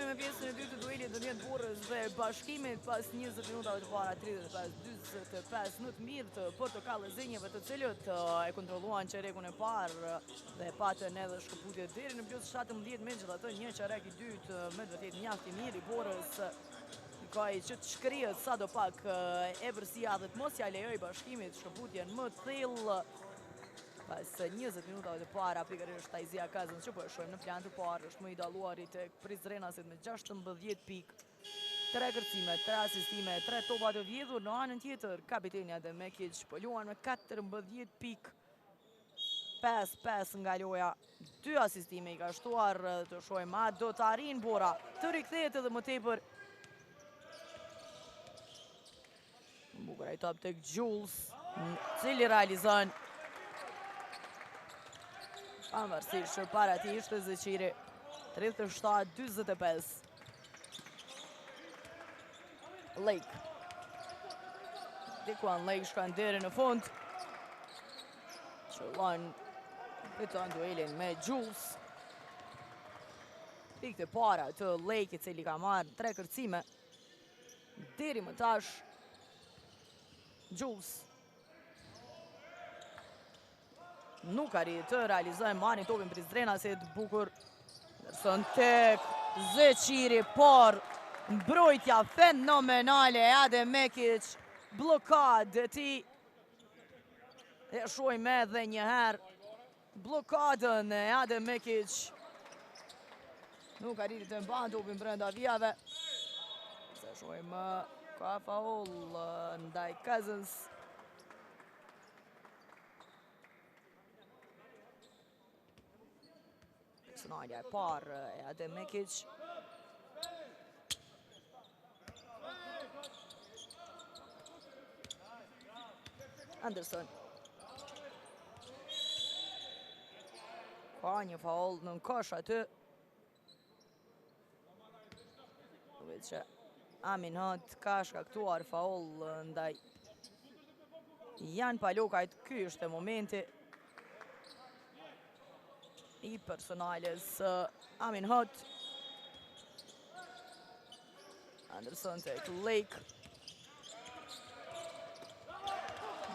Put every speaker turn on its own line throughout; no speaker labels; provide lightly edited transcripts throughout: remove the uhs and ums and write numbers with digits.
me pjesën e dytë të duelit të njëtë Burrës dhe Bashkimit pas 20 minutave të para 35-45 minutë mirë të portokallë zënjeve të cilët e kontrolluan çerekun e parë dhe patën edhe shkëputje deri në plus 17 megjithatë një çerek i dytë me të vërtetë mjaft i mirë i Burrës kaj që të shkrihet sadopak e vërsia dhe të mos ja lejoj Bashkimit shkëputjen më të thellë pas 20 minutave të para, pikërisht Tajzia Kazën që po e shohim në plan të parë, është më i dalluari tek Prizrenasit me 16 pikë, 3 kërcime, 3 asistime, 3 topa të vjedhur. Në anën tjetër, kapiteni Adem Mekić po luan me 14 pikë, 5 nga loja, 2 asistime i ka shtuar, të shohim a do të arrin Bora të rikthehet edhe më tepër. Bukur ai top tek Jules, cili realizon pavarësisht që para ti ishte Zeqiri 37-45. Lake Dikuan Lake shkan deri në fund, qëllon fiton duelin me Jules. Pikët e para të Lake i cili ka marrë 3 kërcime deri më tash. Jules nuk arrit të realizojë marrin topin Prizrenasit, bukur ndërson tek Zeqiri, por mbrojtja fenomenale e Adem Mekić, blokadë e tij. E shohim edhe një herë blokadën e Adem Mekić. Nuk arriti të mban topin brenda vijave. Se shohim ka faull ndaj Kazës. Personalja e parë e Adem Mekić. Anderson. Ka një faull në kosh aty. Duhet që Aminat ka shkaktuar faull ndaj Jan Palokajt. Ky është momenti i personales Amin Hot. Anderson tek Lake.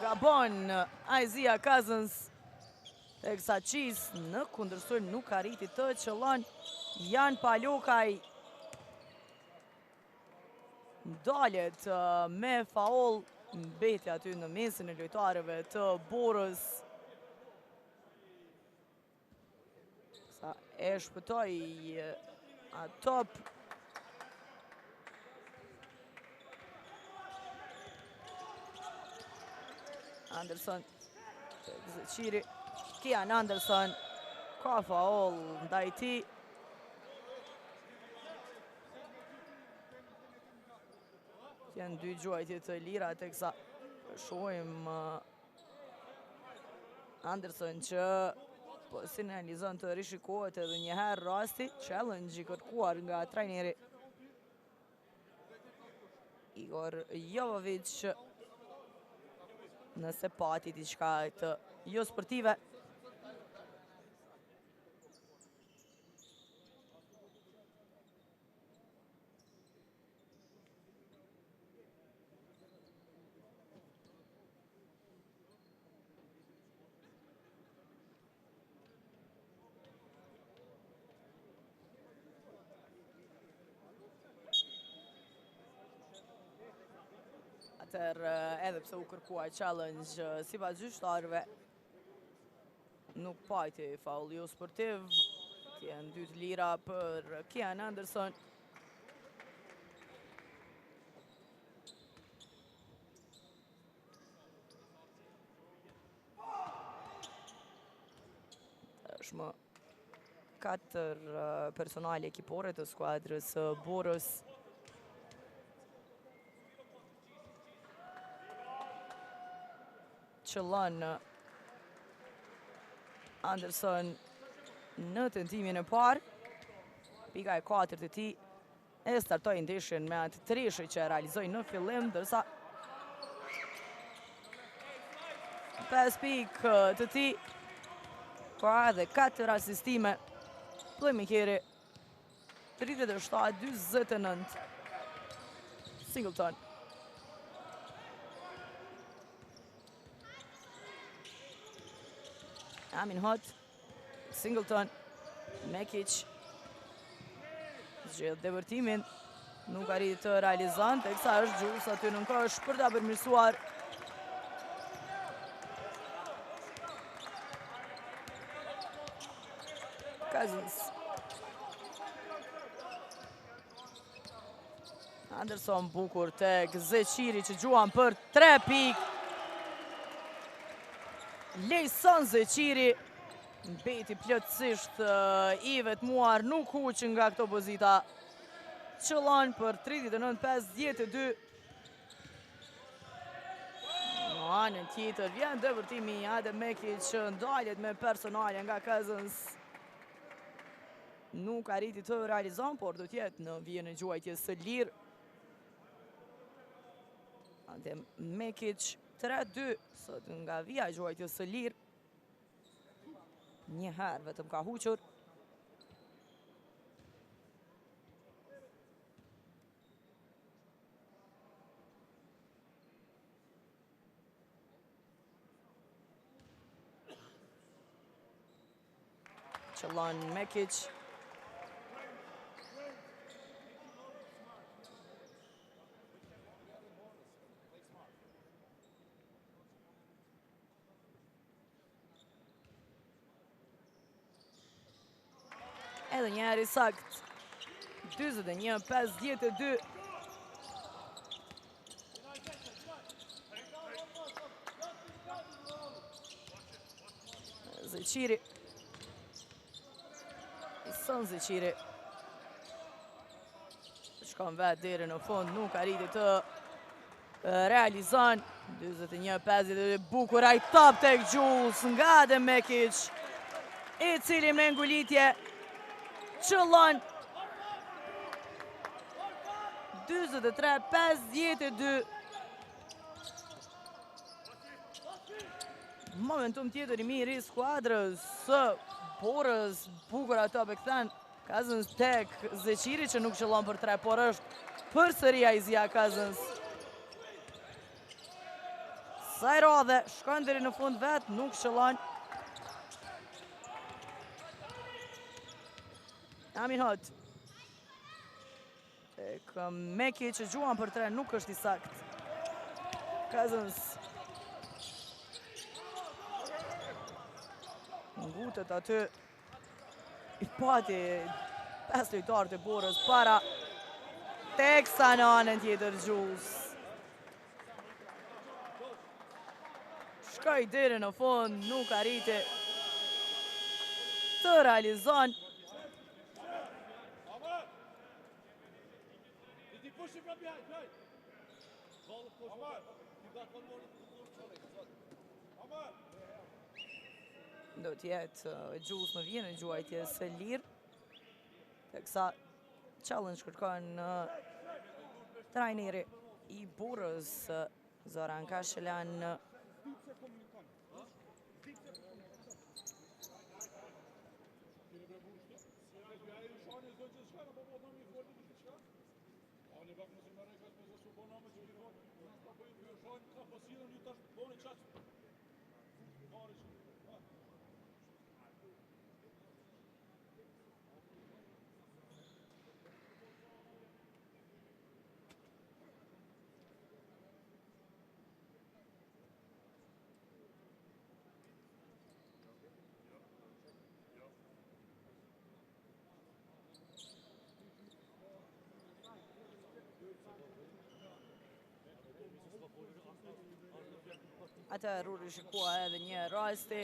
Gabon Tajzia Kazën tek Saçis në kundërshtim nuk arriti të qëllon Jan Palokaj. Dalet me faull, mbeti aty në mesin e lojtarëve të Borës. E shpëtoj a top. Anderson tek Zeqiri. Kian Anderson ka faull ndaj tij. Janë 2 gjuajtje të lira teksa shohim Anderson që po sinjalizon të rishikohet edhe një herë rasti, challenge i kërkuar nga trajneri Igor Jovović, nëse pati diçka të jo sportive. Edhe pse u kërkua challenge sipas gjyqtarëve, nuk pati faull jo sportiv. Janë 2 të lira për Kian Anderson. Tashmë 4 personale ekipore të skuadrës Borës. Qëllon Anderson në tentimin e parë. Pika e 4 të tij e startoi ndeshjen me atë treshë që realizoi në fillim, ndërsa 5 pikë të tij ka edhe 4 asistime. Playmakeri 37-29. Singleton. Amin Hot. Singleton. Mekic. Zgjedh dëvërtimin. Nuk arriti të realizon, teksa është Gjus aty në kosh për ta përmirësuar. Cousins. Anderson bukur tek Zeqiri që gjuan për 3 pikë. Lejson Zeqiri. Mbeti plotësisht i vetmuar, nuk huq nga këto pozita. Qëllon për 39-52. Në anën tjetër vjen dëvërtimi i Adem Mekic që ndaljet me personale nga Cousins. Nuk arriti të realizon, por do tjetë në vijën e gjuajtjes së lirë. Adem Mekic 3-2 sot nga vija e gjuajtjes së lirë. Një herë vetëm ka huqur. Qëllon Mekic. Edhe njëri sakt. 41-52. Zeqiri. Son Zeqiri. Shkon vetë deri në fund, nuk arriti të realizon. 41-52. Bukur ai top tek Gjus nga Adem Mekic, i cili me ngulitje qëllon 43-52. Momentum tjetër i mirë i skuadrës së Borës. Bukur ato pe kthen Cousins tek Zeqiri që nuk qëllon për 3, por është përsëri Aizia Cousins. Sa i radhe, shkon deri në fund vet, nuk qëllon. Amin Hot. Tek Mekic që gjuan për 3, nuk është i sakt. Cousins. Ngutet aty. I pati 5 lojtarë të Borës para. Teksa në anën tjetër Gjus. Shkoj deri në fund, nuk arriti të realizon. Do t'jetë Gjus në vijën e gjuajtjes së lirë. Teksa challenge kërkon trajneri i Borës Zoran Kashelan. Ata rruri shikua edhe një rasti.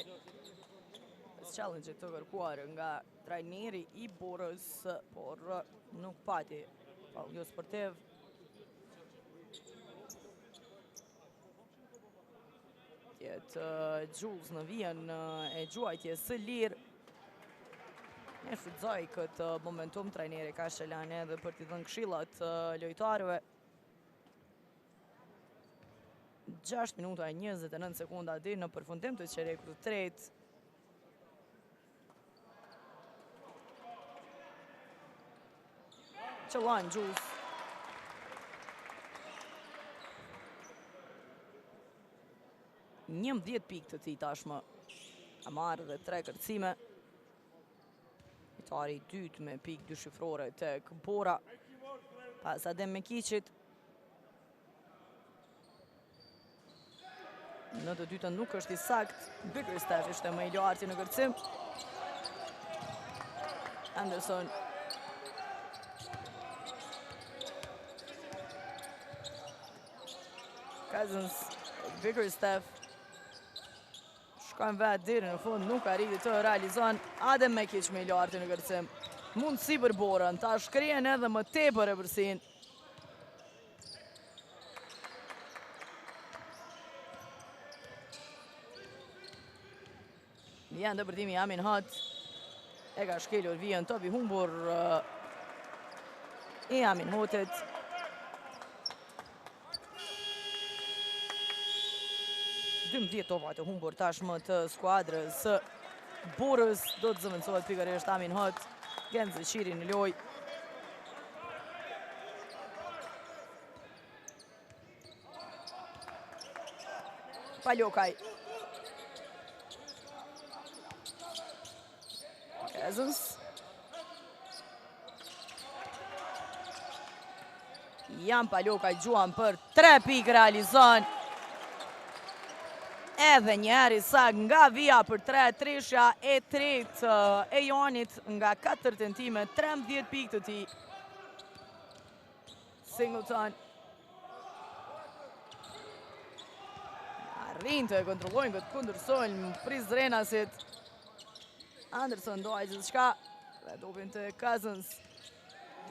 Challenge të kërkuar nga trajneri i Borës, por nuk pati jo sportiv. Tjetë Gjus në vijën e gjuajtjes së lirë. Ne shfrytëzoi këtë momentum trajneri Kashelan edhe për t'i dhënë këshillat lojtarëve. 6 minuta e 29 sekunda deri në përfundim të çerekut të tretë. qëllon Gjus. Njëm 10 pikë të ti tashmë. A marrë dhe 3 kërcime. Fitari i dytë me pikë dyshifrore tek Bora. Pas Adem Mekiqit. Në të dytën nuk është i sakt. Bickerstaff ishte më i lartë në kërcim. Anderson. Cousins. Bickerstaff. Shkojnë vetë deri në fund, nuk arriti të realizon. Adem Mekiq më i lartë në kërcim. Mundësi për Borën, ta shkrien edhe më tepër e përsin. Vjen të përdimi Amin Hat. E ka shkelur vjen topi humbur e Amin Hatit. Dëmdhjetë topa të humbur tashmë të skuadrës Borës. Do të zëvendësohet pikërisht Amin Hat. Genze Qiri në loj. Paljokaj. Cousins. Jan Paljokaj gjuan për 3 pikë realizon. Edhe njëri sak nga vija për 3, treshja e tretë e Janit nga 4 tentime, 13 pikë të ti. Singleton. Arrin të e kontrollojnë këtë kundërsojnë Prizrenasit. Anderson dojë gjithë shka. Dhe dopin të Cousins.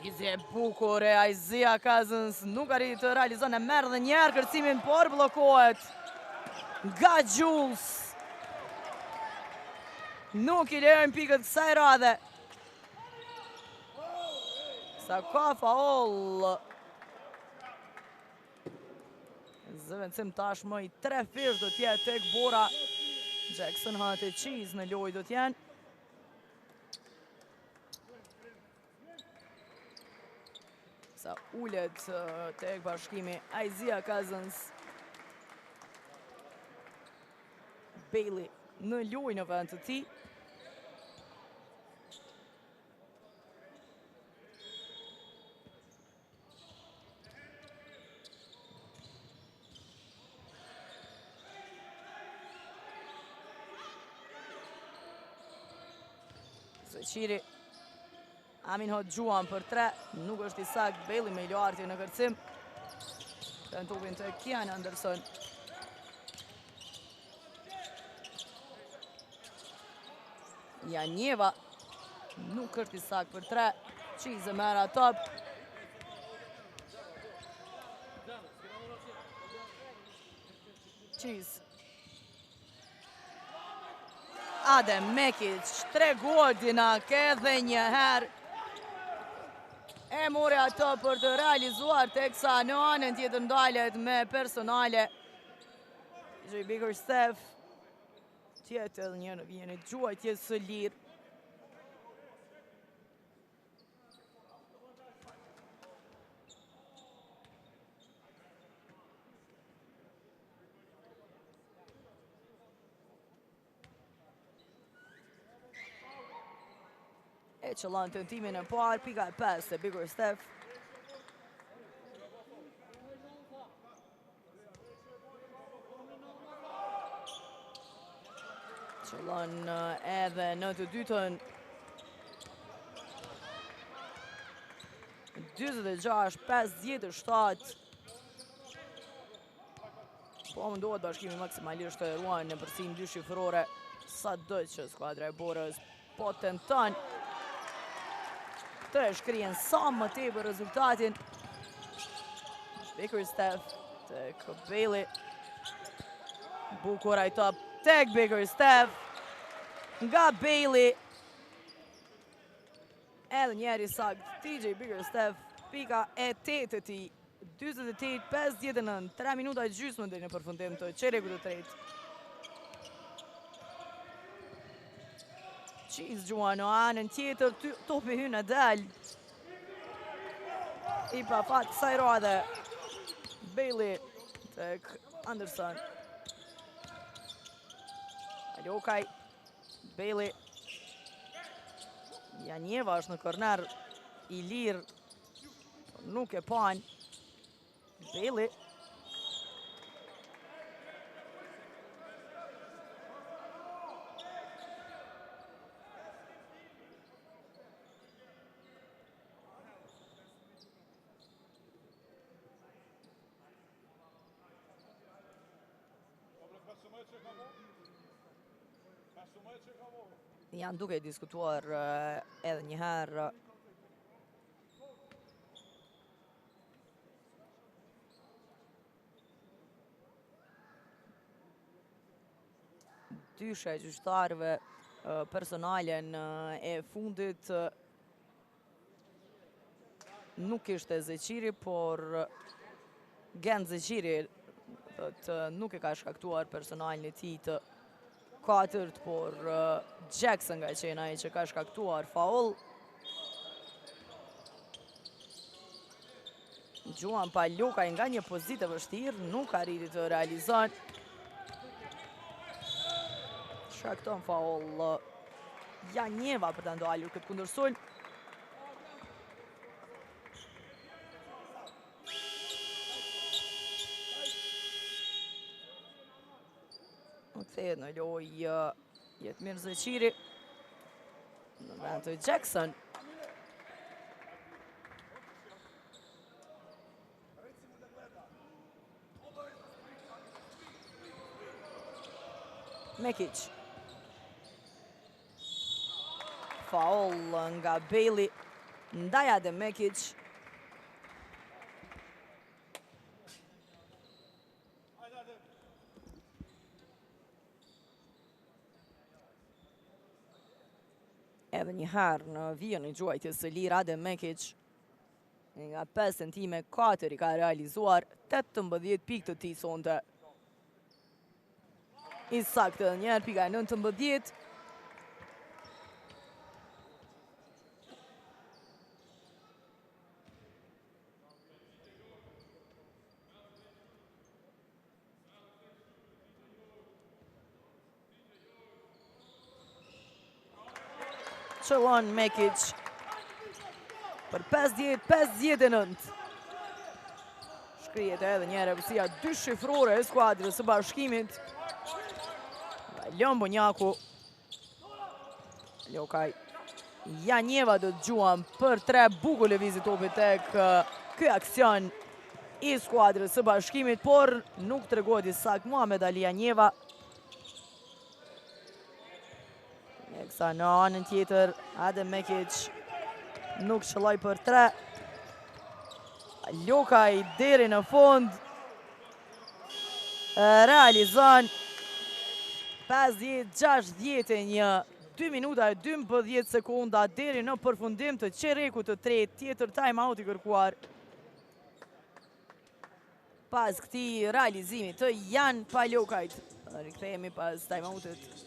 Dizje bukur e Isaiah Cousins. Nuk arriti të realizon e merë dhe njerë kërcimin, por blokohet nga Jules. Nuk i lejojnë pikët kësaj radhe. Sa ka faul. Zëvendësim tashmë i 3 fish do t'jetë tek Bora. Jackson Hante Cheese në loj do t'jenë. Sa ullet tek bashkimi Isaiah Cousins. Bailey në loj në vend të ti. Qiri. Amin Hat gjuan për 3, nuk është i sakt. Bailey me i lartë në kërcim. Të në topin të Kian Anderson. Janjeva nuk është i sakt për 3. Qize mera top. Qiz. Adem Mekiq, 3 godina, edhe një herë. E more ato për të realizuar teksa në anën tjetër ndalet me personale. J. Bickerstaff. Tjetë edhe një në vjenit gjuaj tjetë së lirë. E qëllon të timin e parë, pika e 5 të Bickerstaff. Qëllon edhe në të dytën. 26-57. Po mundohet bashkimi maksimalisht të ruan në përcim 2 shifrore. Sa do që skuadra e Borës po tenton të e shkrien sa më tepër rezultatin. Bickerstaff tek Bailey. Bukur ai top tek Bickerstaff. Nga Bailey. Edhe njeri sakt TJ Bickerstaff. Pika e 8 të ti. 28-59. 3 minuta e gjysmë deri në përfundim të çerekut të tretë. Qiz gjuan në anën tjetër, topi hynë në dal. I pa fat kësaj rade. Bailey tek Anderson. Ljokaj. Bailey. Janjeva është në korner. I lirë. Nuk e pan. Bailey. Janë duke diskutuar edhe njëherë dyshe gjyqtarëve personalen e fundit nuk ishte Zeqiri, por Gen Zeqiri nuk e ka shkaktuar personalin e tij të katërt, por Jackson nga qenë ai që ka shkaktuar faul. Gjuan pa Ljokaj nga një pozitë e vështirë, nuk arriti të realizon. Shkakton faul Janjeva për të ndalur këtë kundërsulm. Kthehet në lojë Jetmir Zeqiri. Në vend të Jackson. Mekic. Faul nga Bailey. Ndaja dhe Mekic. Edhe njëherë në vijën e gjuajtjes së lirë Adem Mekic nga 5 centime 4 i ka realizuar 18 pikë të tij sonte. I saktë edhe njëherë pika 19. Qëllon Mekic për 50-59. Shkrihet edhe njëherë përsia 2 shifrore e skuadrës së Bashkimit. Ljon Bonjaku. Ljokaj. Janjeva do të gjuam për 3 bukur lëvizje topi tek ky aksion i skuadrës së Bashkimit, por nuk tregohet i sakt Muhamet Ali Janjeva. Eksa në anën tjetër, Adem Mekic nuk qëlloj për 3. Ljokaj deri në fund. Realizon 50-61, 2 minuta e 12 sekunda deri në përfundim të çerekut të tretë, tjetër time-out i kërkuar. Pas këtij realizimi të Jan Paljokajt, rikthehemi pas time-outit.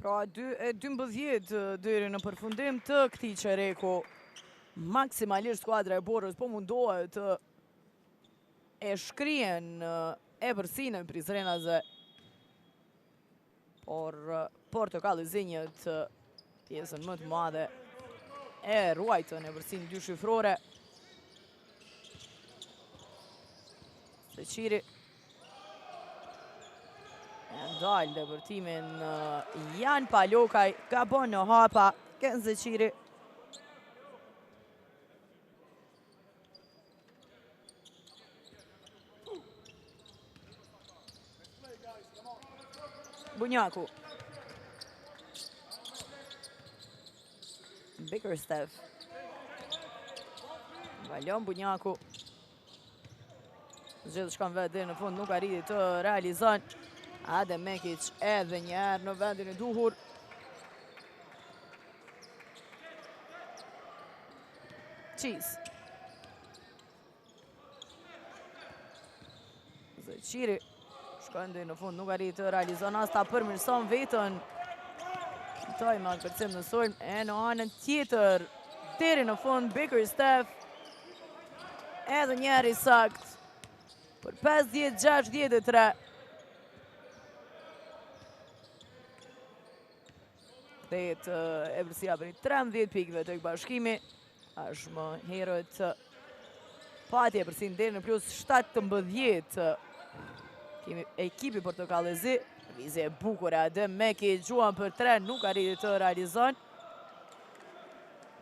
Pra 2:12 deri në përfundim të këtij çereku. Maksimalisht skuadra e Borës po mundohet të e shkrien e përsinë Prizrenase, por Portokalli Zinjët pjesën më të madhe e ruajtën e përsinë dy shifrore. Zeqiri e ndalë dhe bërtimin Jan Palokaj, gabon në hapa, Ken Zeqiri. Bunjaku. Bickerstaff. Valon Bunjaku. Gjithë shkan vetë dhe në fund nuk arriti të realizon. Adem Mekic edhe njerë në vendin e duhur. Qiz. Zeqiri. Shkan dhe në fund nuk arriti të realizon. As ta përmirëson vetën. Toj me atë përcim në sulm. E në anën tjetër. Deri në fund Bickerstaff. Edhe njerë i sakt. Për 50-63. Kthehet Evërsia për 13 pikëve të bashkimi. Është më herët patje përsin deri në plus 17. Kemi ekipi Portokalli Zi. Vizje e bukur e Adem Mekic, gjuan për 3, nuk arriti të realizon.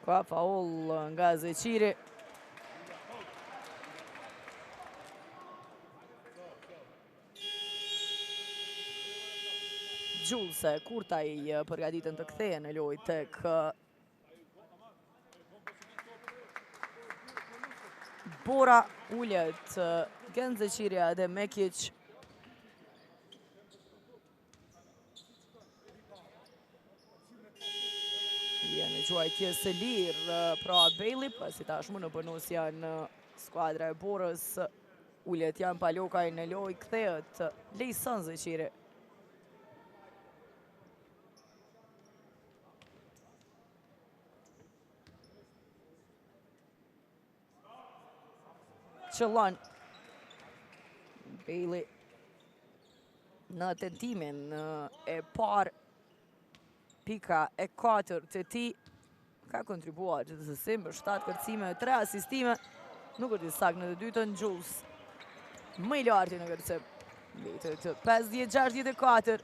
Ka faul nga Zeqiri. Gjulse, Kurtaj përgatitën të kthejen në lojë tek Bora, ullet Ken Zeqiri dhe Mekic. Janë quajtje së lirë pra Bailey, pasi tashmë në përnosja në skuadra e Borës. Ullet Jan Palokaj në lojë, kthehet Lejson Zeqiri. Qëllon Bailey në tentimin e par, pika e 4 të ti, ka kontribuar gjithsesi me 7 kërcime, 3 asistime, nuk është i sakt në të dytën. Gjus më i larti në kërcim, metër të 50-64,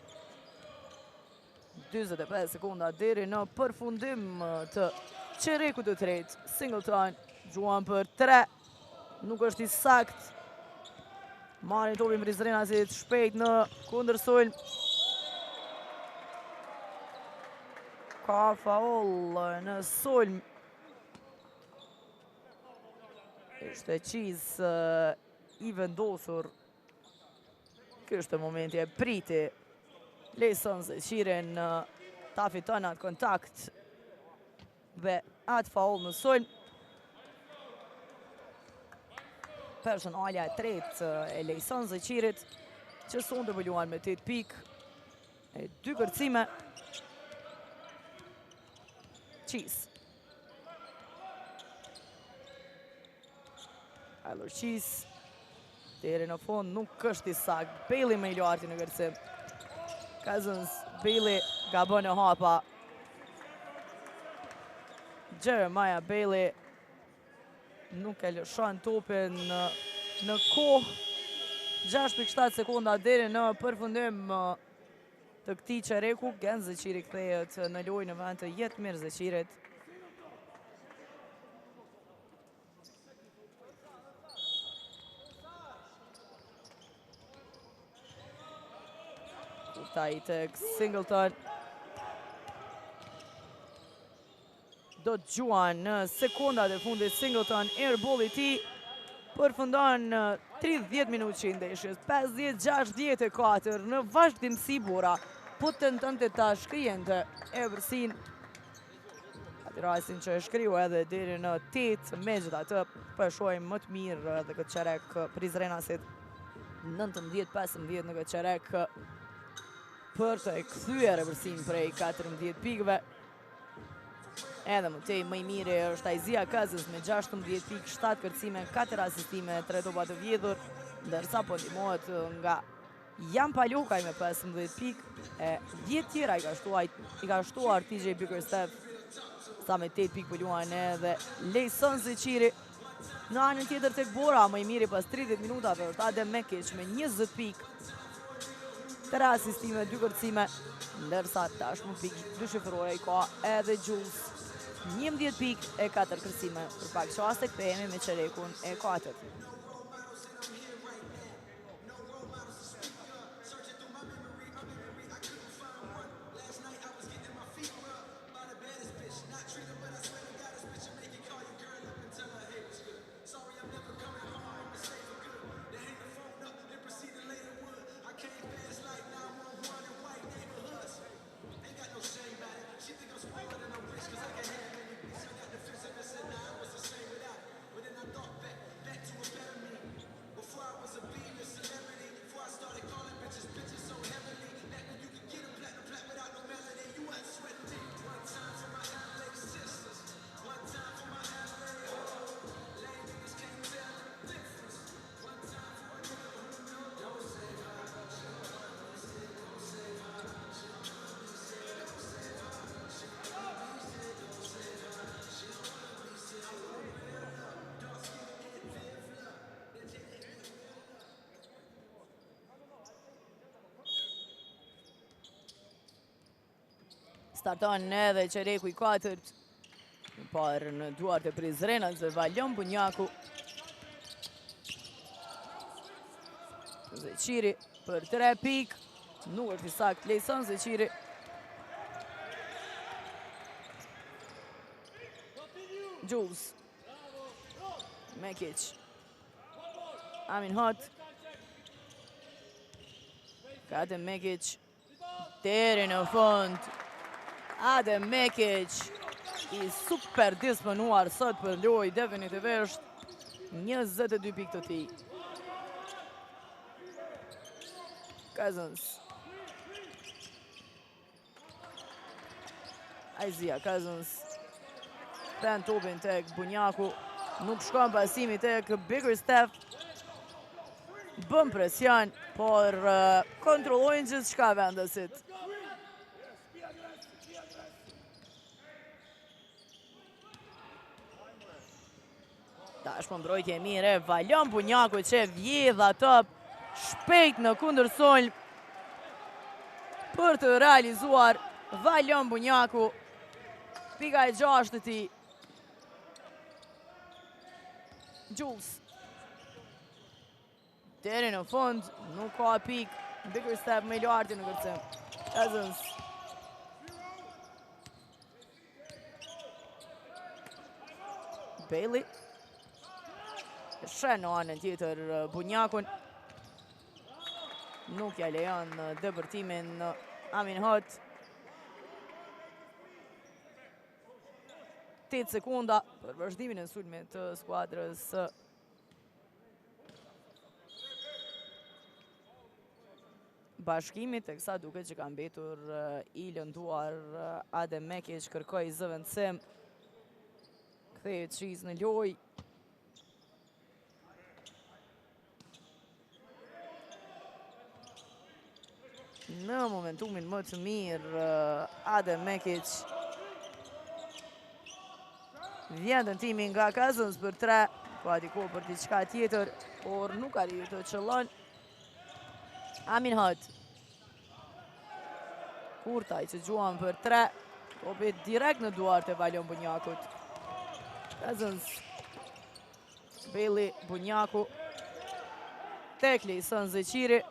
25 sekunda deri në përfundim të qereku të tretë. Singleton, gjuan për 3, nuk është i sakt. Marrin topin Prizrenasit shpejt në kundërsulm. Ka faul në sulm. Ishte qiz i vendosur. Ky është momenti e priti Lejson Zeqirin ta fiton atë kontakt dhe atë faul në sulm. Personalja e tretë e Lejson Zeqirit, që sonë të bëlluan me 8 pikë e 2 kërcime. Qiz. Allor Qiz, deri në fund nuk është i sakt. Bailey me i larti në kërcim. Cousins, Bailey gabon e hapa. Jeremiah Bailey nuk e lëshon topin në kohë. 6.7 sekunda deri në përfundim të këtij qereku. Ken Zeqiri kthehet në lojë në vend të Jetmir Zeqirit. Kurtaj tek Singleton. Do të gjuan në sekundat e fundit. Singleton, airball i tij përfundon 30 minutë që i ndeshjes. 50-64 në vazhdimsi Bora. Po tentonte ta shkrijente Evërsin. Atë rastin që e shkriu edhe deri në 8, megjithatë po e shohim më të mirë edhe këtë qerek Prizrenasit. 19-15 në këtë qerek për të e kthyer Evërsin prej 14 pikëve. Edhe më tej më i miri është Isaiah Cousins me 16 pikë, 7 kërcime, 4 asistime, 3 topa të vjedhur. ndërsa po ndihmohet nga Jan Palokaj me 15 pikë e 10 tjera i ka shtuar TJ Bickerstaff sa me 8 pikë për luajn edhe Lejson Zeqiri. Në anën tjetër tek Bora, më i miri pas 30 minutave është Adem Mekic me 20 pikë, 3 asistime, 2 kërcime, ndërsa tashmë pikë dyshifrore i ka edhe Jules, 11 pikë e 4 kërcime. Për pak qaste kthehemi me çerekun e 4. Starton edhe çereku i 4. Parë në duart e Prizrenës dhe Valjon Bunjaku. Zeqiri për 3 pikë. Nuk është i sakt Lejson Zeqiri. Jules. Mekic. Amin Hot. Adem Mekic. Deri në fund. Adem Mekic i super disponuar sot për lojë definitivisht. 22 pikë të tij. Cousins. Isaiah Cousins. Pen topin tek Bunjaku. Nuk shkon pasimi tek Bickerstaff. Bën presion, por kontrollojnë gjithçka vendasit. Tashmë mbrojtje e mire, Valjon Bunjaku që vjedh ato shpejt në kundërsolm për të realizuar Valjon Bunjaku. Pika e 6 të tij. Jules. Deri në fund, nuk ka pikë. Bickerstaff me lartë në kërcim. Cousins. Bailey. Shen në anën tjetër Bunjakun. Nuk ja lejon depërtimin Amin Hot. 8 sekunda për vazhdimin e sulmit të skuadrës Bashkimit, teksa duket që ka mbetur i lënduar Adem Mekic, kërkoi zëvendësim. Kthehet Shiz në lojë. Në momentumin më të mirë, Adem Mekic vjen dëntimi nga Cousins për 3, ka diko për diçka tjetër, por nuk arrit të qëllon. Amin Hot. Kurtaj që gjuan për 3, topi direkt në duart e Valjon Bunjakut. Cousins. Bailey, Bunjaku. Tek Lejson Zeqiri.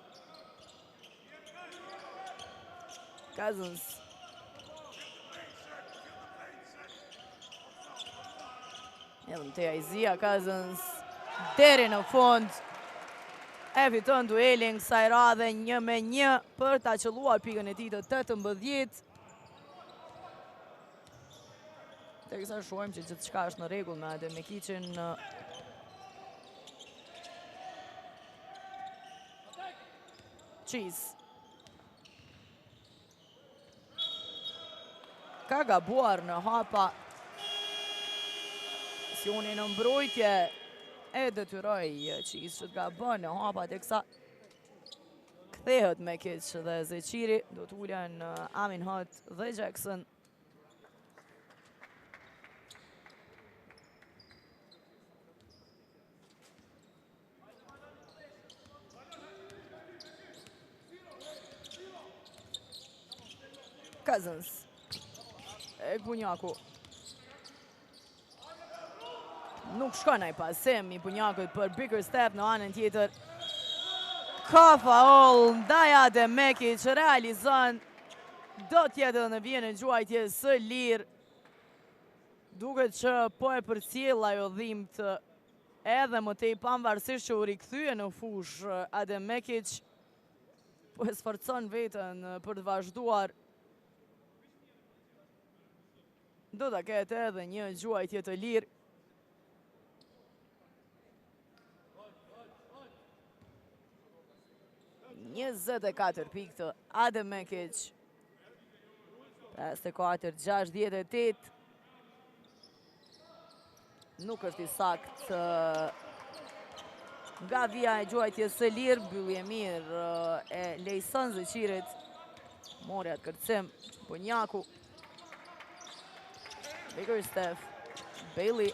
Cousins. Edhe te Isaiah Cousins. Deri në fund. E fiton duelin kësaj radhe 1-1 për ta qelluar pikën e tij të 18. Teksa shohim që gjithçka është në rregull me Adem Mekicin. Cheese. Ka gabuar në hapa. Sioni në mbrojtje. e detyroj Qis që t'ka bënë në hapa të kësa kthehet me keq dhe Zeqiri do t'ullen Amin Hot dhe Jackson. Cousins e Bunjaku nuk shkon ai pasim i Bunjakut për Bickerstaff në anën tjetër. Ka faul ndaj Adem Mekić, realizon do tjetë dhe në vjen në gjuajtje së lirë. Duket që po e përcjell ajo dhimbt edhe më tej pavarësisht që u rikthye në fush Adem Mekić, po e sforcon veten për të vazhduar. Do ta ketë edhe një gjuajtje të lirë. Njëzet e 4 pikë të Adem Mekić. 54-68. Nuk është i sakt nga vija e gjuajtjes së lirë, mbyllje mirë e Lejson Zeqirit. Mori atë kërcim Bunjaku. Bickerstaff, Bailey.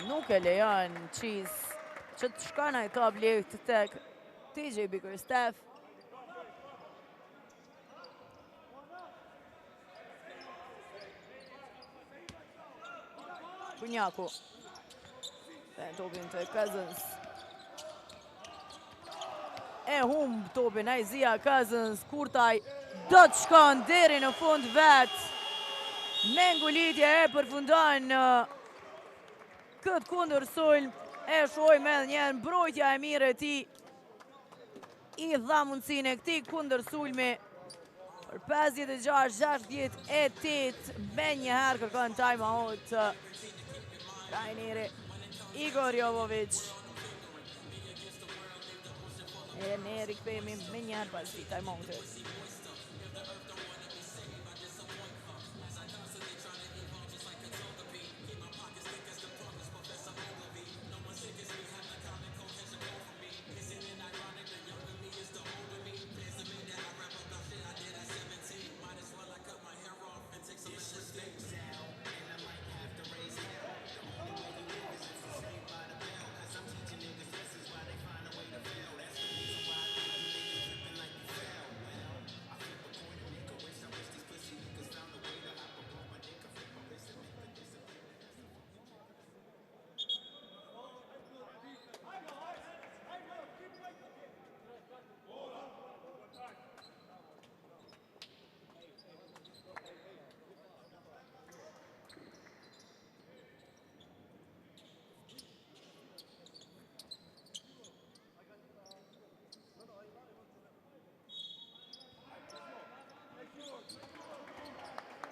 Nuk e lejon Qis që të shkon ai top lehtë tek TJ Bickerstaff. Bunjaku. Dhe topin të Cousins. E humb topin Isaiah Cousins, Kurtaj do të shkon deri në fund vetë. Me ngulitje e përfundon këtë kundër sulm. E shohim edhe një mbrojtja e mirë e tij. I dha mundësinë e këtij kundër sulmi për 56-68. Me njëherë kërkon time out trajneri Igor Jovović. E ne rikthehemi me njëherë pas këtij time outit.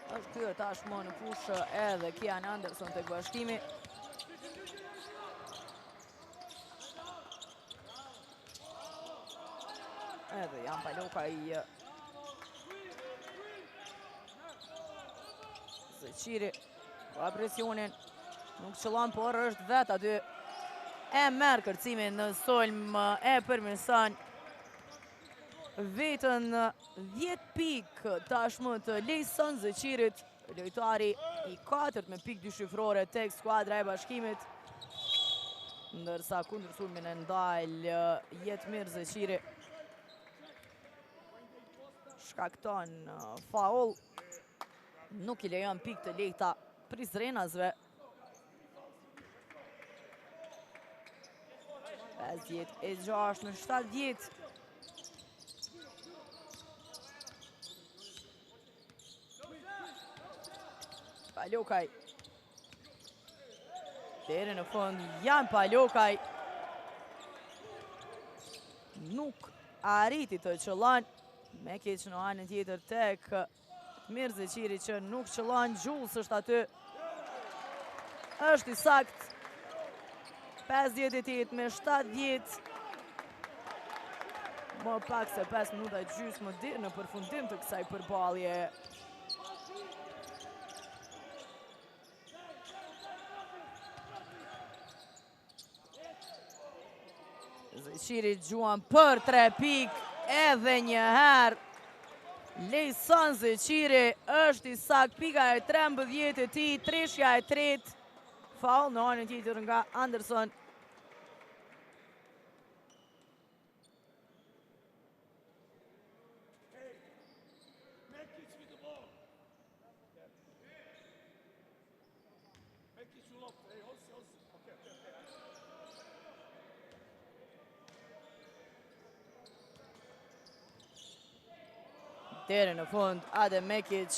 Është kthyer tashmë në fushë edhe Kian Anderson tek bashkimi. Edhe Jan Palokaj. Zeqiri ka presionin, nuk qëllon, por është vetë aty. E merr kërcimin në sulm, e përmirëson vetën 10 pikë tashmë të Lejson Zeqirit, lojtari i 4 me pikë dyshifrore tek skuadra e bashkimit. Ndërsa kundër sulmin e ndal Jetmir Zeqiri. Shkakton faul. Nuk i lejon pikë të lehta Prizrenasve. 56-70. Palokaj. Deri në fund Jan Palokaj. Nuk arriti të qëllon. Mekić në anën tjetër tek Mir Zeqiri që nuk qëllon. Gjullës është aty. Është i sakt. 58-70. Më pak se 5 minuta gjysmë deri në përfundim të kësaj përballje. Zeqiri gjuan për 3 pik edhe një herë. Lejson Zeqiri është i sak pika e 13 e ti, treshja e 3. Faul në anën tjetër nga Anderson. Deri në fund, Adem Mekic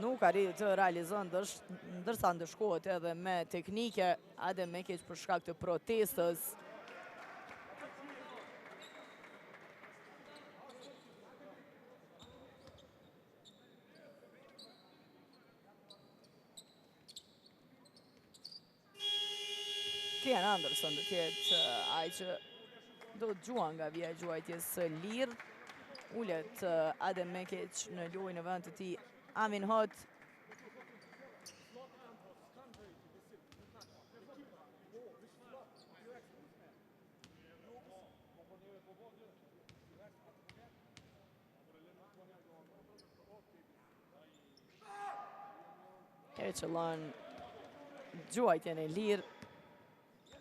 nuk arriti të realizon, ndërsa ndëshkohet edhe me teknike. Adem Mekic për shkak të protestës. Kian Anderson do tjetë ai që do të gjuan nga vija e gjuajtjes lirë. Ullet Adem Mekic në lojë në vend të tij Amin Hot. E qëllon gjuajtjen e lirë.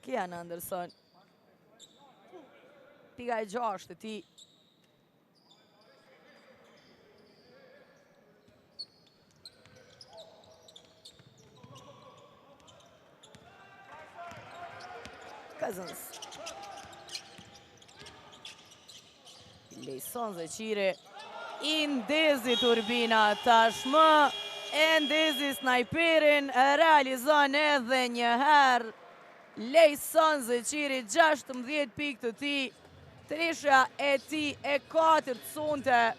Kian Anderson. Pika e 6 e ti. Cousins. Lejson Zeqiri. I ndezi turbina tashmë. E ndezi snajperin. Realizon edhe një herë. Lejson Zeqiri 16 pikë të ti. Treshja e ti e 4 sonte.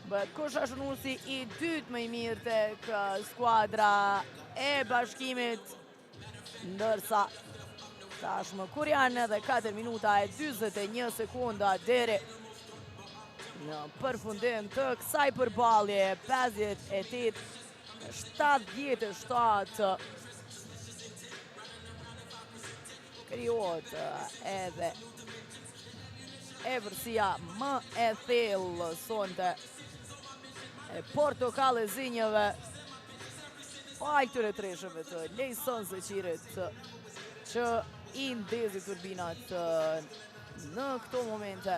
Bëhet kush është shënuesi i dytë më i mirë tek skuadra e Bashkimit. Ndërsa tashmë kur janë edhe 4 minuta e 41 sekunda deri në përfundim të kësaj përballje, 58-77 krijohet edhe vërsia më e thellë sonte e portokallë zinjeve. Pa këtyre treshëve të Lejson Zeqirit që i ndezi turbinat në këto momente.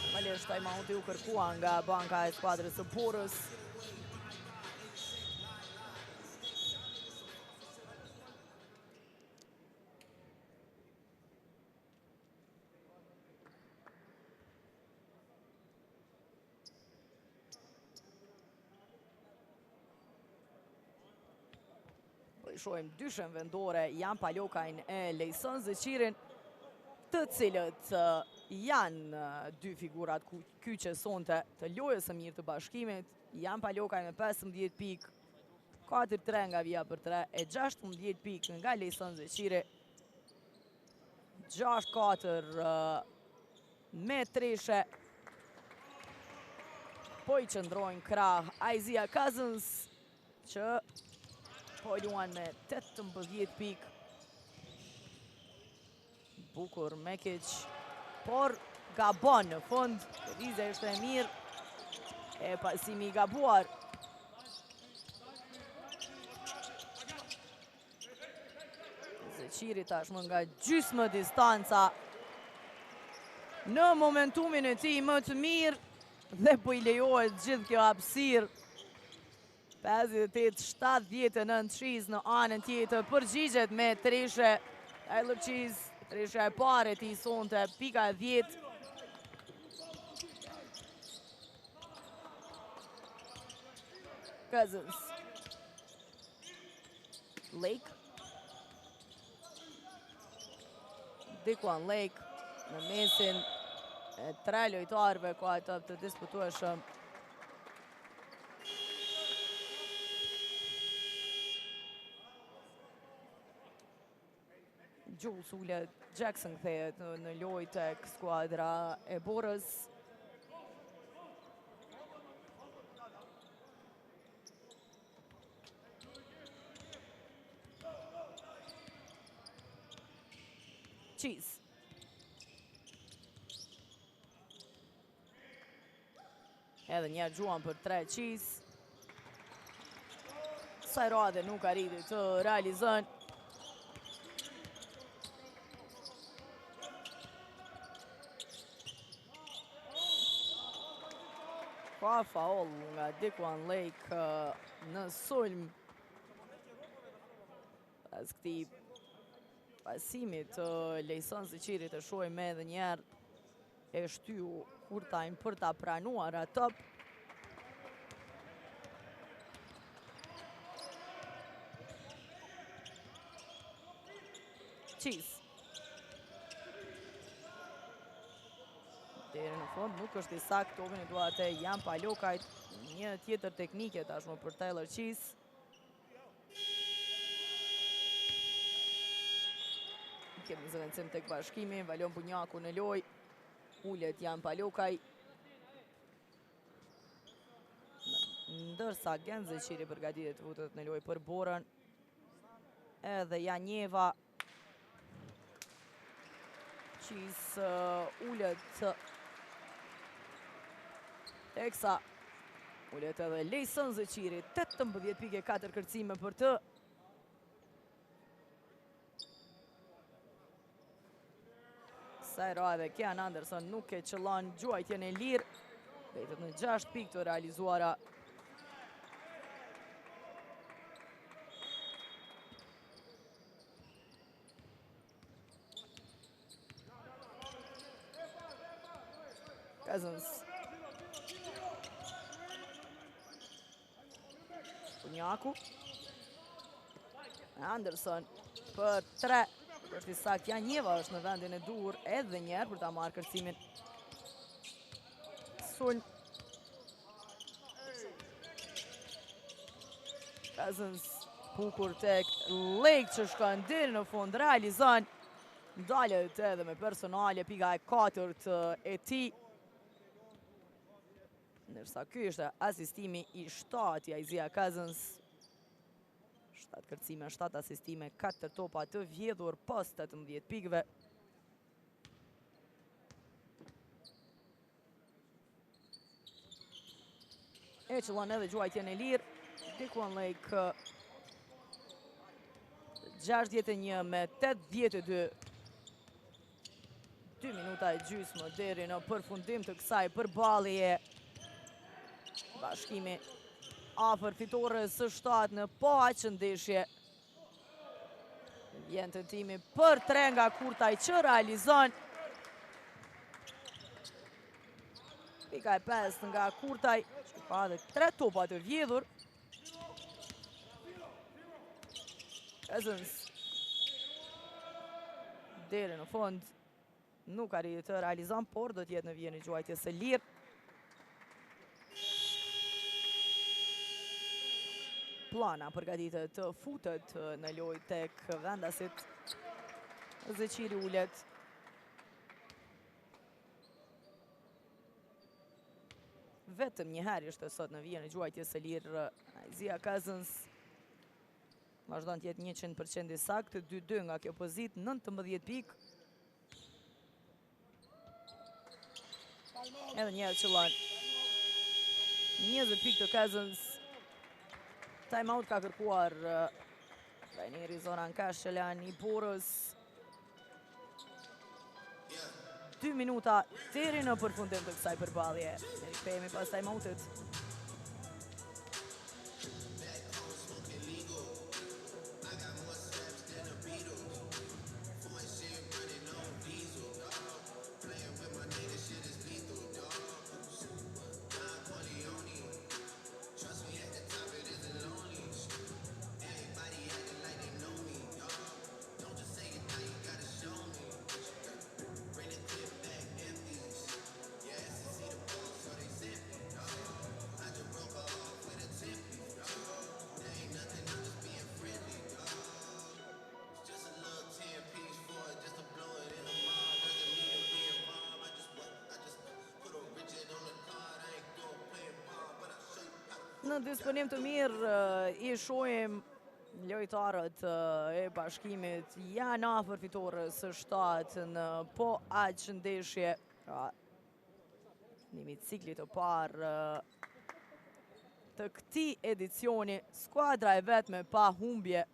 Normalisht timeouti u kërkua nga banka e skuadrës së Borës. Shohim dyshem vendore Jan Palokajn e Lejson Zeqirin, të cilët janë dy figurat kyçe sonte të lojës së mirë të Bashkimit. Jan Palokajn me 15 pikë, 4-3 nga vija për 3 e 16 pikë nga Lejson Zeqiri. 6-4 me treshe. Po i qëndrojnë krah Isaiah Cousins që po luan me 18 pikë. Bukur Mekic, por gabon në fund. Lëvizja është e mirë, e pasimi i gabuar. Zeqiri tashmë nga gjysmë distanca në momentumin e tij më të mirë dhe po i lejohet gjithë kjo hapësirë. 58-79 Cheese në anën tjetër, përgjigjet me treshe. Tyler Cheese, tresha e pare ti sonte, pika e 10. Cousins. Lake. Dikuan Lake në mesin e 3 lojtarëve ka të disputueshëm. Jules ullet, Jackson kthehet në lojë tek skuadra e Borës. Qis. Edhe njerë gjuan për 3 Qis. Saj radhe nuk arriti të realizën. Ka faul nga Dikwan Lake në sulm. Pas këti pasimit të Lejson Zëqirit të shojmë edhe njerë e shtyu Kurtajnë për ta pranuar atë. Qis. Deri në fund nuk është i sakt, topin e duat e Jan Palokajt, një tjetër teknike tashmë për Taylor Qis. Kemi zëvendësim tek bashkimi, Valion Bunjaku në loj, ullet Jan Palokaj. Ndërsa Gen Zëqiri përgatitet të futet në loj për Borën. Edhe Janjeva. Qis ullet teksa ullet edhe Lejson Zëqiri, 18 pike 4 kërcime për të. Saj radhe Kian Anderson nuk e qëllon gjuajtjen e lirë. Betet në 6 pikë të realizuara. Cousins. Bunjaku. Anderson për 3. Është i sakt, Janjeva është në vendin e dur edhe njerë për ta marrë kërcimin. Sulm. Cousins pukur tek Lake që shkon deri në fund, realizon. Dalët edhe me personale, pika e 4 e ti. Nërsa ky është asistimi i 7 i Isaiah Cousins. 7 kërcime, 7 asistime, 4 topa të vjedhur pas 18 pikëve. E qëllon edhe gjuajtjen e lirë. Dikwan Lake 61 me 82. 2 minuta e gjysmë deri në përfundim të kësaj përballjeje. Bashkimi afër fitores së 7 në paqëndeshje. Vjen tentimi për 3 nga Kurtaj që realizon. Pika e 5 nga Kurtaj, që ka dhe 3 topa të vjedhur. Cousins deri në fund nuk arriti të realizon, por do t'jetë në vjen e gjuajtjes së lirë. Plana përgatitet të futet në loj tek vendasit. Zëqiri ullet. Vetëm një herë ishte sot në vjen e gjuajtjes së lirë Isaiah Cousins. Vazhdon të jetë 100% i saktë, 2-2 nga kjo pozitë, 19 pikë. Edhe njerë qëllon. 20 pikë të Cousins. Time out ka kërkuar trajneri Zoran Kashqelan i Borës. 2 minuta deri në përfundim të kësaj përballje. Ne rikthehemi pas time outit. Në disponim të mirë i shohim Lojtarët e Bashkimit janë afër fitores së 7 në po aq ndeshje. Nimi ciklit të parë të këtij edicioni, skuadra e vetme pa humbje.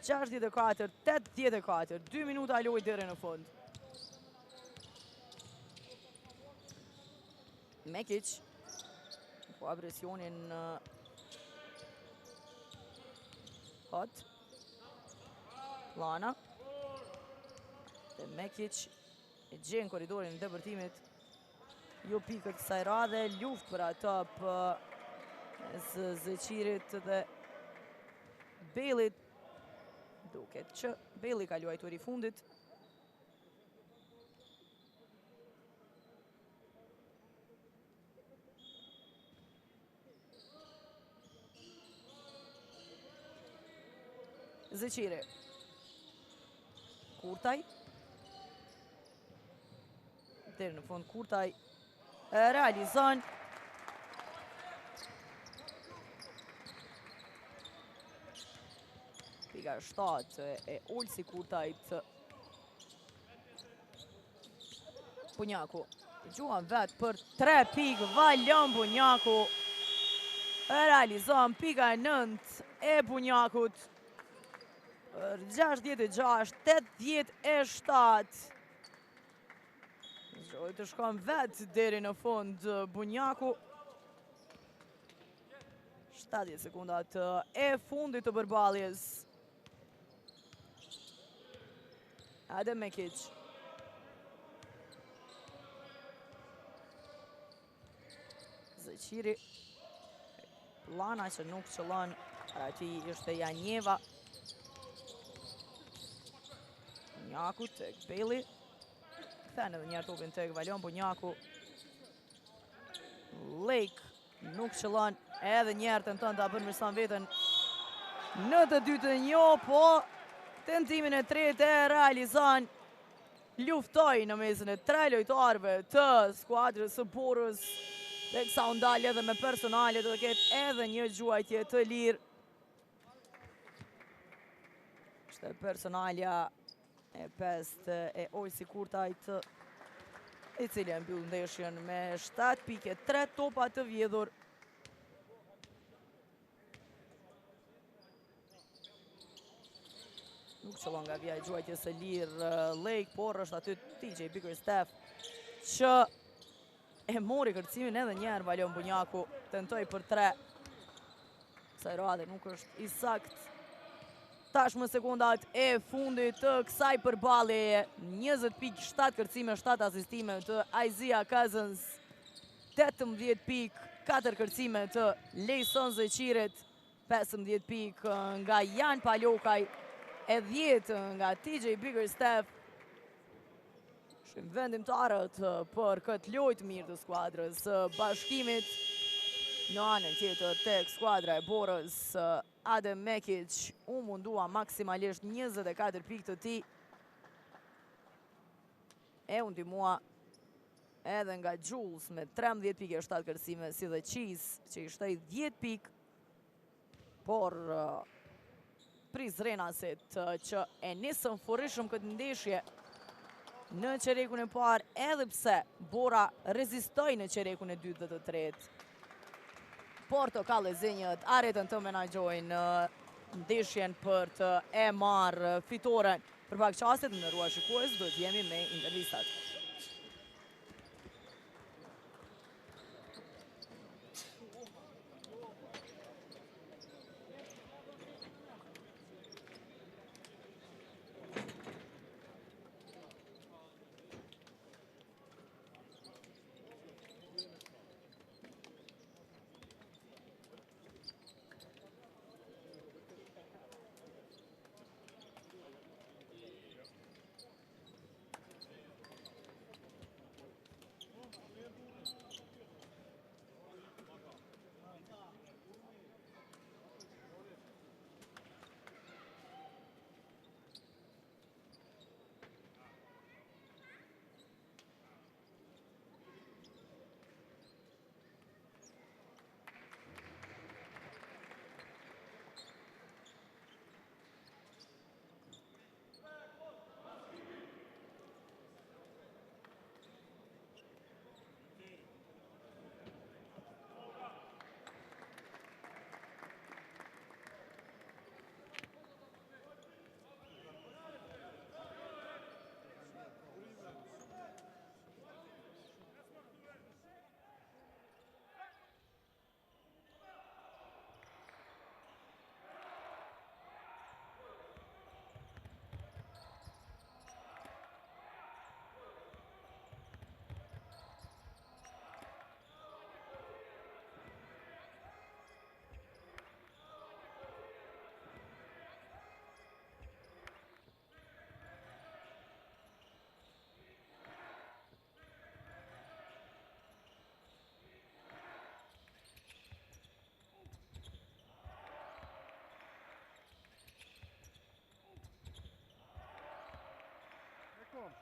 (64, 84), 2 minuta lojë deri në fund. Mekic po presionin hot. Lana. Dhe Mekic e gjen korridorin e ndërtimit. Jo pikët kësaj radhe, luftë për ato mes Zeqirit dhe Bellit. Duket që Belli ka luajtur i fundit. Zeqiri. Kurtaj. Deri në fund Kurtaj realizon. Pika 7 e Olsi Kurtajt. Bunjaku gjuan vetë për 3 pikë. Valjon Bunjaku realizon pika 9 e Bunjakut. 66, 87. Zgjoj të shkon vetë deri në fund Bunjaku. 70 sekundat e fundit të përballjes. Adem Mekic. Zeqiri. Lana që nuk qëllon, ati ishte Janjeva. Bunjaku tek Belli. Kthene edhe njerë topin tek Valjon Bunjaku. Lake nuk qëllon, edhe njerë tenton ta përmirëson veten në të dytën jo, po tentimin e tretë e realizon. Luftoi në mesin e 3 lojtarëve të skuadrës së Borës. Teksa u ndal edhe me personale, do të ketë edhe një gjuajtje të lirë. Ishte personalja e 5 e Olsi Kurtajt, i cili e mbyll ndeshjen me 7 pike, 3 topa të vjedhur. Nuk qëllon nga vija e gjuajtjes së lirë Lake, por është aty TJ Bickerstaff që e mori kërcimin edhe njerë. Valjon Bunjaku tentoi për 3. Kësaj radhe nuk është i sakt. Tashmë sekundat e fundit të kësaj përballjeje. 20 pikë, 7 kërcime, 7 asistime të Isaiah Cousins. 18 pikë, 4 kërcime të Lejson Zeqirit. 15 pikë nga Jan Palokaj. E 10 nga TJ Bickerstaff. Shim vendimtarët për këtë lojë mirë të skuadrës Bashkimit. Në anën tjetër tek skuadra e Borës, Adem Mekic u mundua maksimalisht 24 pikë të tij. E u ndihmua edhe nga Jules me 13 pikë, 7 kërcime, si dhe Cheese që i shtoi 10 pikë. Por Prizrenasit që e nisën furrishëm këtë ndeshje në çerekun e parë, edhe pse Bora rezistoi në çerekun e dytë dhe të tretë. Portokallëzinjët arritën të menaxhojnë ndeshjen për të e marrë fitoren. Për pak çaste të nderuar shikues, do të jemi me intervistat.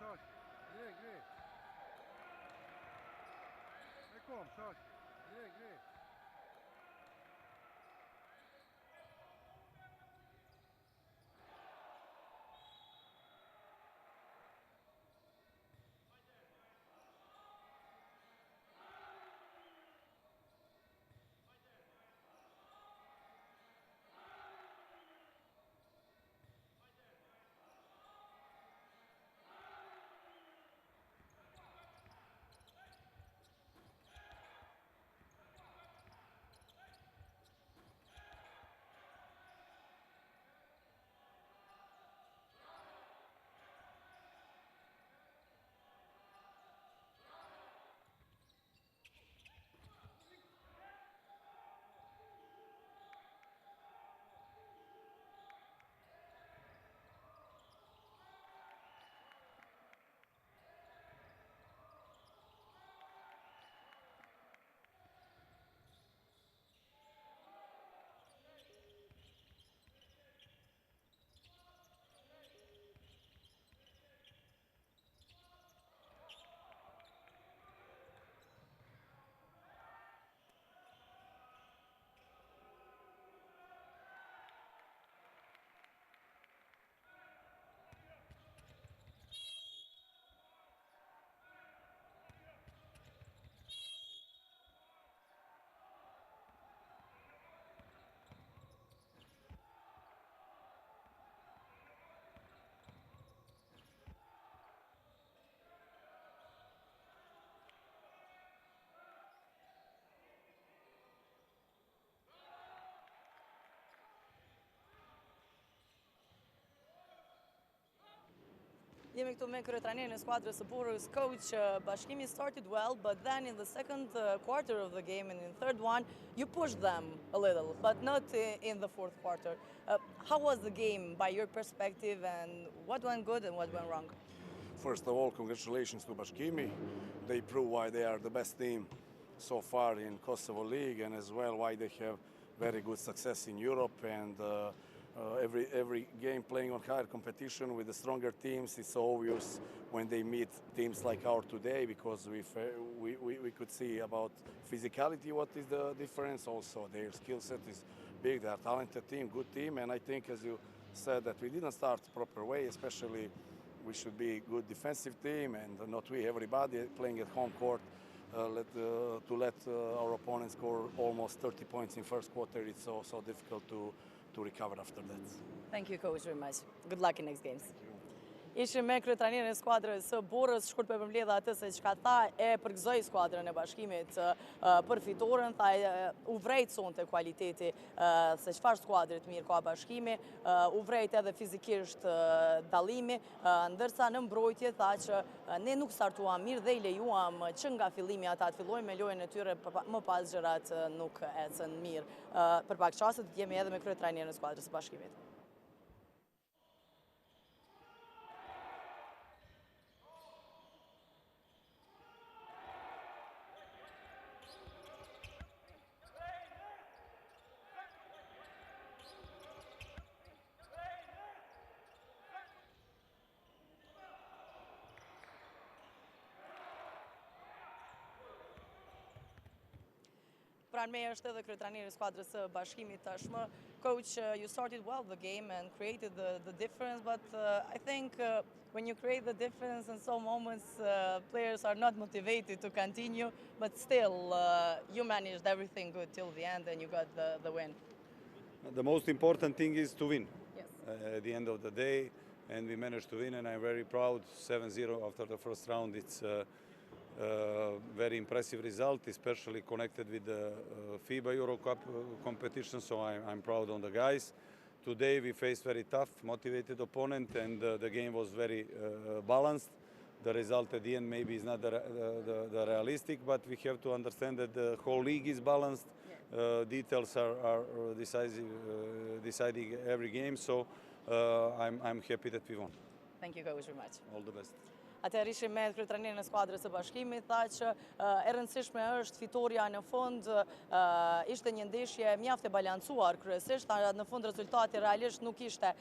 Čak. Gre. Nekom, čak. Gre.
Jemi këtu me kryetranerin e skuadrës së Burrës, coach. Bashkimi started well, but then in the second quarter of the game and in the third one, you pushed them a little, but not in the fourth quarter. How was the game by your perspective, and what went good and what went wrong?
First of all, congratulations to Bashkimi. They prove why they are the best team so far in Kosovo League, and as well why they have very good success in Europe. And every game playing on higher competition with the stronger teams, it's obvious when they meet teams like ours today, because we could see about physicality what is the difference. Also, their skill set is big. They are talented team, good team, and I think, as you said, that we didn't start the proper way. Especially, we should be a good defensive team, and not we, everybody playing at home court. To let our opponents score almost 30 points in first quarter, it's so difficult to recover after that.
Thank you, coach, very much. Good luck in next games. Ishim me kryetranerin e skuadrës së Burrës, shkurt për përmbledha atë se çka tha, e përgëzoi skuadrën e Bashkimit për fitoren, tha u vrejt sonte kualiteti se çfarë skuadrit mirë ka Bashkimi, u vrejt edhe fizikisht dallimi, ndërsa në mbrojtje tha që ne nuk startuam mirë dhe i lejuam që nga fillimi ata të fillojnë me lojën e tyre, më pas gjërat nuk ecën mirë. Për pak çaste jemi edhe me kryetranerin e skuadrës së Bashkimit. Pranë me është edhe kryetraneri i skuadrës së Bashkimit tashmë. Coach, you started well the game and created the difference, but I think when you create the difference in some moments, players are not motivated to continue, but still you managed everything good till the end and you got the win.
The most important thing is to win.
Yes.
At the end of the day, and we managed to win, and I'm very proud. 7-0 after the first round. It's very impressive result, especially connected with the FIBA Euro Cup competition, so I'm proud on the guys. Today we faced very tough, motivated opponent, and the game was very balanced. The result at the end maybe is not the realistic, but we have to understand that the whole league is balanced. Details are deciding every game, so I'm happy that we won.
Thank you, coach, very much.
All the best.
Atëherë ishim me kryetrajnerin e skuadrës së Bashkimit, tha që e rëndësishme është fitoria në fund, ishte një ndeshje mjaft e balancuar kryesisht, në fund rezultati realisht nuk ishte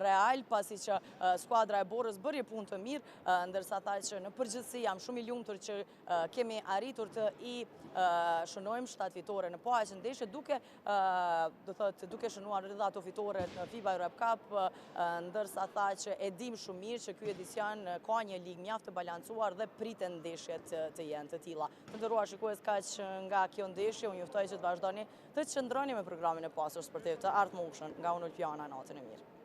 real, pasi që skuadra e Borës bëri punë të mirë, ndërsa tha që në përgjithësi jam shumë i lumtur që kemi arritur të i shënojmë 7 fitore në paqë ndeshje, duke shënuar edhe ato fitore në FIBA Europe Cup, ndërsa tha që e dim shumë mirë që ky edicion ka një ligë mjaft të balancuar dhe priten ndeshjet të jenë të tilla. Të nderuar shikues, kaq nga kjo ndeshje, unë juftoj që të vazhdoni të qëndroni me programin e pasur sportiv të ardhmëshëm nga Unë Ulpiana, natën e mirë.